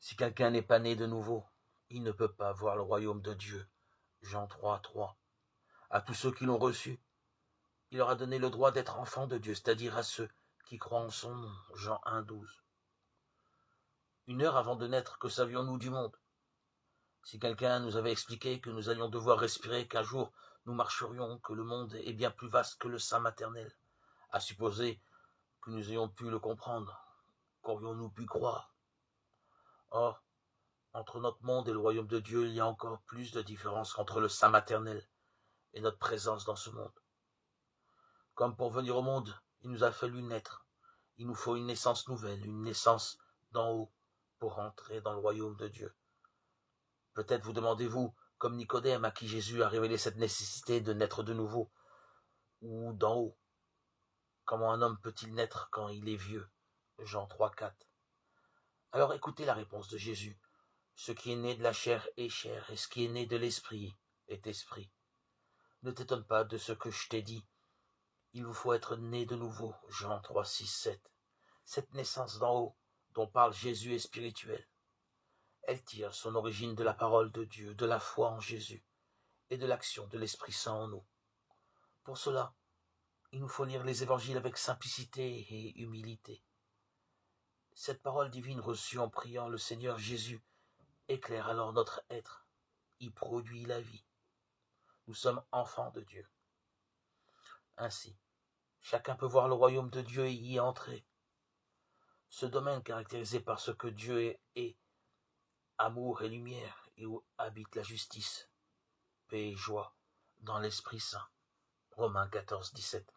Si quelqu'un n'est pas né de nouveau, il ne peut pas voir le royaume de Dieu. Jean 3, 3. À tous ceux qui l'ont reçu, il leur a donné le droit d'être enfants de Dieu, c'est-à-dire à ceux qui croient en son nom. Jean 1, 12. 1 heure avant de naître, que savions-nous du monde? Si quelqu'un nous avait expliqué que nous allions devoir respirer, qu'un jour nous marcherions, que le monde est bien plus vaste que le sein maternel, à supposer que nous ayons pu le comprendre, qu'aurions-nous pu croire? Or, entre notre monde et le royaume de Dieu, il y a encore plus de différence qu'entre le sein maternel et notre présence dans ce monde. Comme pour venir au monde, il nous a fallu naître. Il nous faut une naissance nouvelle, une naissance d'en haut, pour entrer dans le royaume de Dieu. Peut-être vous demandez-vous, comme Nicodème à qui Jésus a révélé cette nécessité de naître de nouveau, ou d'en haut. Comment un homme peut-il naître quand il est vieux? Jean 3, 4. Alors écoutez la réponse de Jésus. Ce qui est né de la chair est chair, et ce qui est né de l'esprit est esprit. Ne t'étonne pas de ce que je t'ai dit. Il vous faut être né de nouveau. Jean 3, 6, 7. Cette naissance d'en haut, dont parle Jésus, est spirituelle. Elle tire son origine de la parole de Dieu, de la foi en Jésus, et de l'action de l'Esprit Saint en nous. Pour cela, il nous faut lire les évangiles avec simplicité et humilité. Cette parole divine reçue en priant le Seigneur Jésus éclaire alors notre être, y produit la vie. Nous sommes enfants de Dieu. Ainsi, chacun peut voir le royaume de Dieu et y entrer. Ce domaine caractérisé par ce que Dieu est, amour et lumière, et où habite la justice, paix et joie, dans l'Esprit Saint. Romains 14, 17.